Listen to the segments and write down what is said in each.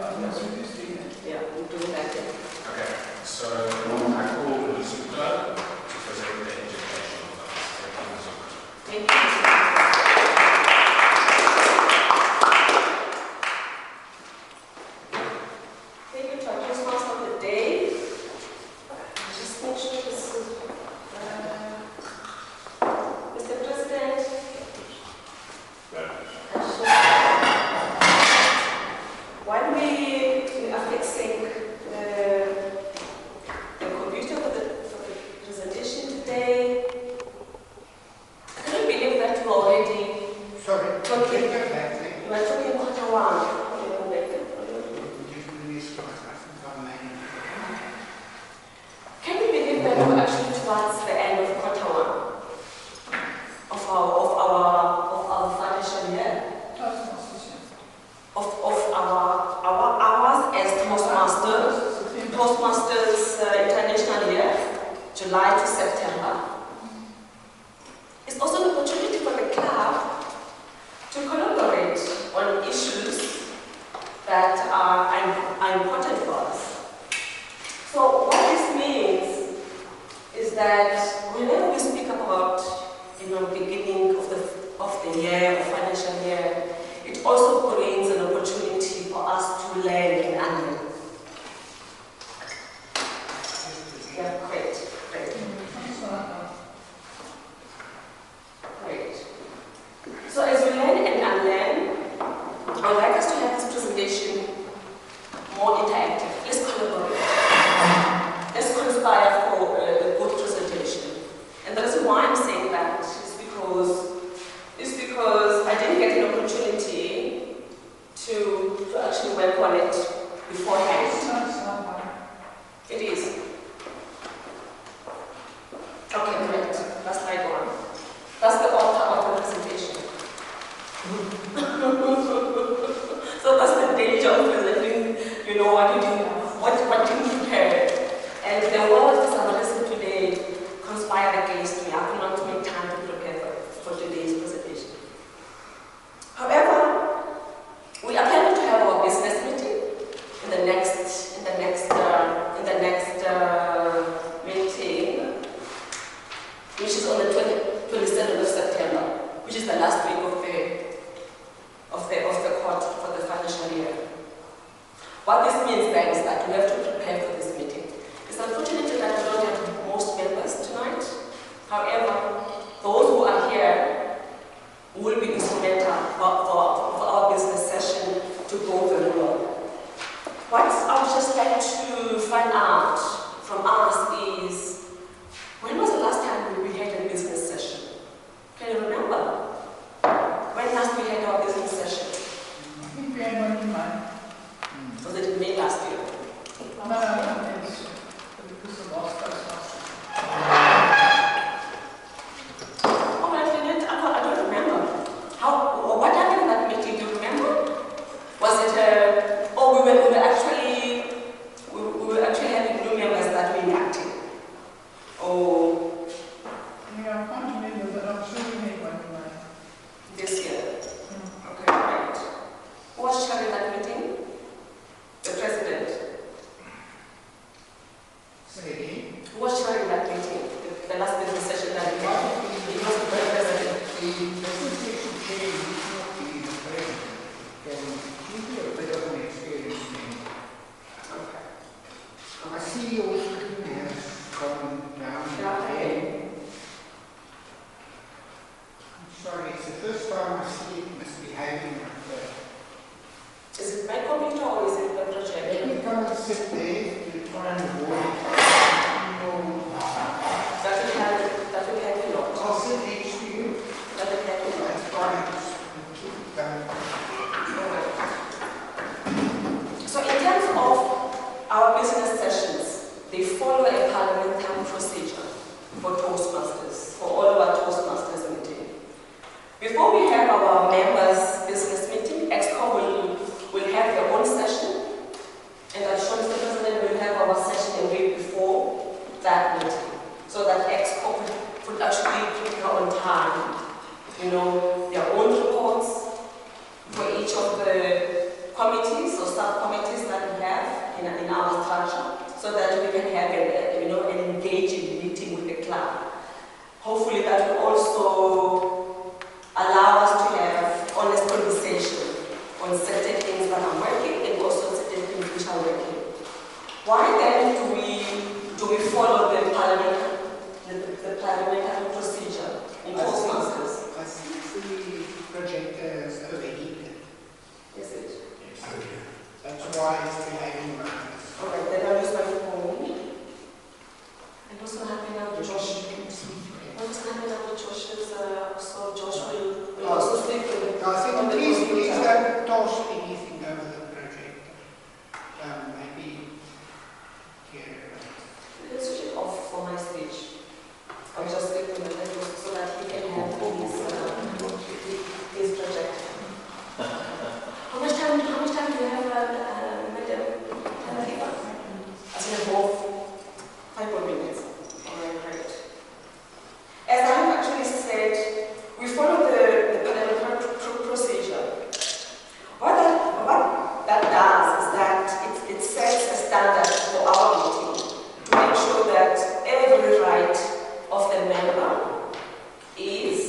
Yeah, we'll do that then. Okay, so I call Nozuko Twala to present the educational class. Thank you, Nozuko. Thank you. Thank you to our response of the day. Just make sure this is Mr. President. While we are fixing the computer for the presentation today, I can't believe that we're already talking. We're talking quarter one. Can you believe that we're actually towards the end of quarter one of our financial year? Of our hours as Toastmasters International Year, July to September. It's also an opportunity for the club to collaborate on issues that are important for us. So what this means is that whenever we speak about beginning of the year, or financial year, it also brings an opportunity for us to learn and unlearn. Yeah, great. So as we learn and unlearn, I would like us to have this presentation more interactive. Let's collaborate. Let's conspire for a good presentation. And the reason why I'm saying that is because I didn't get an opportunity to actually work on it beforehand. It is. Okay, great. That's slide one. That's the author presentation. So that's the danger of presenting, what you do, what you prepare. And the words that I'm listening today conspired against me. I could not make time to prepare for today's presentation. However, we are planning to have our business meeting in the next meeting, which is on the 27th of September, which is the last week of the quarter for the financial year. What this means then is that we have to prepare for this meeting. It's unfortunate that we don't have most members tonight. However, those who are here will be instrumental for our business session to go very well. What I would just like to find out from us is, when was the last time we had a business session? Can you remember? When last we had our business session? I think we had one in May. Was it in May last year? No, it's because of last Christmas. Oh, I don't remember. What happened in that meeting? Do you remember? Was it? We were actually having new members that were inactive. Oh. Yeah, I can't remember, but I'm sure we had one in May. This year. Okay, right. Who was chairing that meeting? The president. Say again? Who was chairing that meeting? The last business session that we had? It was the president. The business session chair is not the president. Can give you a bit of an experience then. Okay. I see your screen has gone down. Okay. I'm sorry, it's the first time I see it misbehaving like that. Is it my computer or is it the project? Let me come and sit there to try and avoid. That will help you a lot. I'll sit next to you. That will help you a lot. That's fine. So in terms of our business sessions, they follow a parliamentary procedure for Toastmasters, for all of our Toastmasters meeting. Before we have our members' business meeting, EXCO will have their own session, and I'm sure Mr. President will have our session a week before that meeting, so that EXCO could actually prepare on time, their own reports for each of the committees or subcommittees so that we can have an engaging meeting with the club. Hopefully that will also allow us to have honest conversation on certain things that are working and also certain things which are working. Why then do we follow the parliamentary procedure in Toastmasters? I think the projectors overheated. Is it? That's why it's behaving like this. Alright, then I'll use my phone. And what's going to happen now with Josh? What's going to happen now with Josh's, so Josh will also speak with No, I on think the please computer. don't toss anything over the projector. Maybe here. Let's switch it off for my speech. I'll just speak with the network so that he can have his projector. How much time do you have, Madam Eva? As we have both 5 more minutes. Alright, great. As I have actually said, we follow the parliamentary procedure. What that does is that it sets a standard for our meeting to make sure that every right of the member is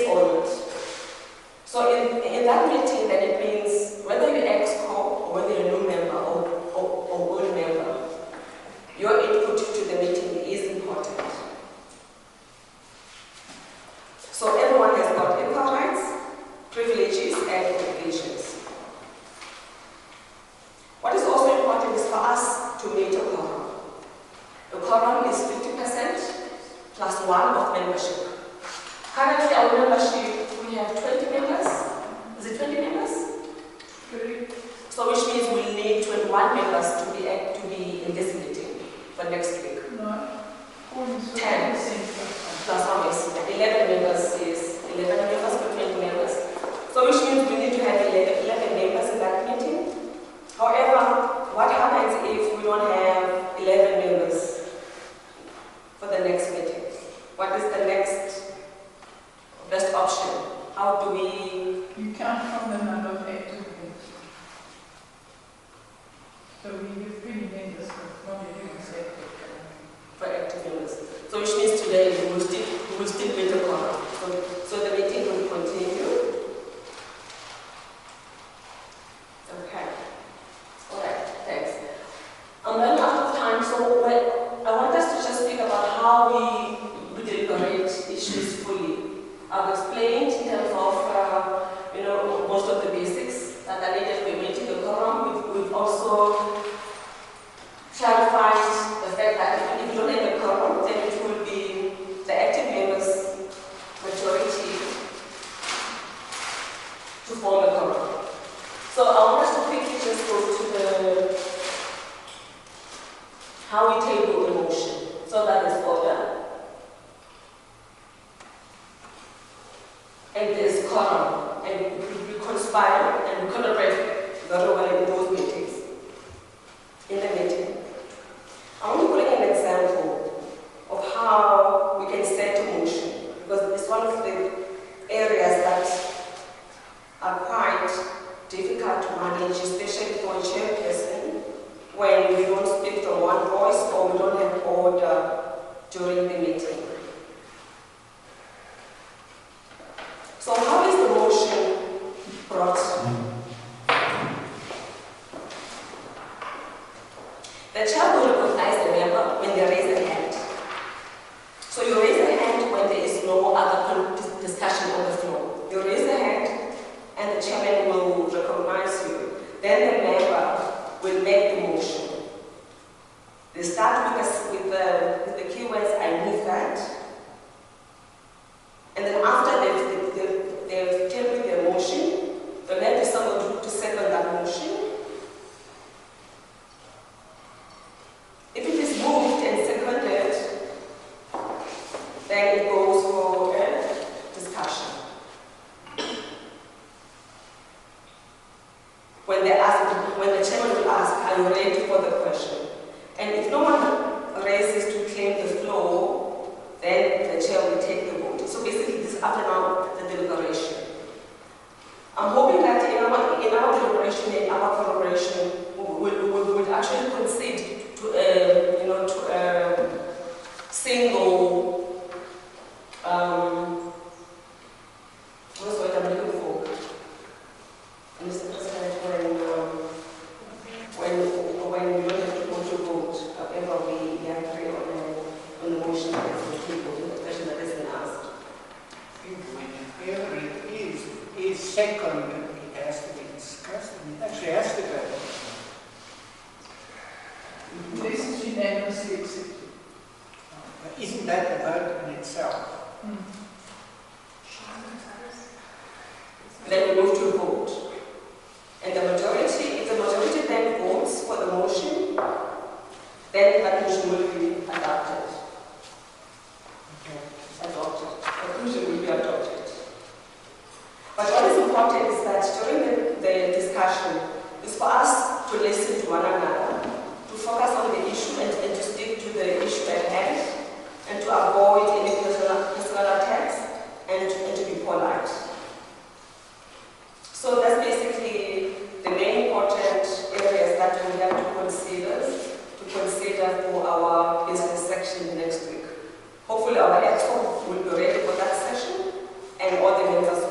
honored. So in that meeting, then it means whether you're ex-co or whether you're a new member or old member, your input to the meeting is important. So everyone has got equal rights, privileges, and obligations. What is also important is for us to meet a quorum. A quorum is 50% plus 1 of membership. Currently, our membership, we have 20 members. Is it 20 members? 30. So which means we'll need 21 members to be in this meeting for next week. No. 10 plus 1 is 11 members is 11 members for 20 members. So which means we need to have 11 members in that meeting. However, what happens if we don't have 11 members for the next meeting? What is the next best option? How do we... You count from the number of active members. So we have 3 members, but not everyone is active. for active members? So which means today we will still meet a quorum. So the meeting will continue. Okay. Alright, thanks. I'm running out of time, so I want us to just speak about how we deliberate issues fully. I've explained in terms of most of the basics that are needed for meeting a quorum. We've also clarified the fact that if you don't have a quorum, then it will be the active members' majority to form a quorum. So I want us to quickly just go to the how we table a motion. So that is order. And there's quorum. And we conspire and we collaborate very well in those meetings. In the meeting. I want to put an example of how we can set a motion, because it's one of the areas that are quite difficult to manage, especially for a chairperson, when we don't speak from one voice or we don't have order during the meeting. So how is the motion brought? The chair will recognize the member when they raise a hand. So you raise a hand when there is no other discussion on the floor. You raise a hand and the chairman will recognize you. Then the member will make the motion. They start with the keywords, I move that. And then after they've tabled their motion, the next is someone to second that motion. If it is moved and seconded, then it goes for a discussion. When the chairman will ask, are you ready for the question? And if no one raises to claim the floor, then the chair will take the vote. So basically, this is after now the deliberation. I'm hoping that in our in our deliberation, in our collaboration, we would actually concede to single, what's the word I'm looking for? Mr. President, when we don't have to go to vote, however we agree on the motion that is on the table, the question that is being asked. Whenever it is second, it has to be discussed, and it actually has to go. This is unanimously accepted. But isn't that the vote in itself? Then we move to vote. And the majority, if the majority then votes for the motion, then that motion will be adopted. Adopted. The conclusion will be adopted. But what is important is that during the discussion is for us to listen to one another, to focus on the issue and to stick to the issue at hand, and to avoid any personal attacks and to be polite. So that's basically the main important areas that we have to consider for our business section next week. Hopefully our expo will be ready for that session and all the members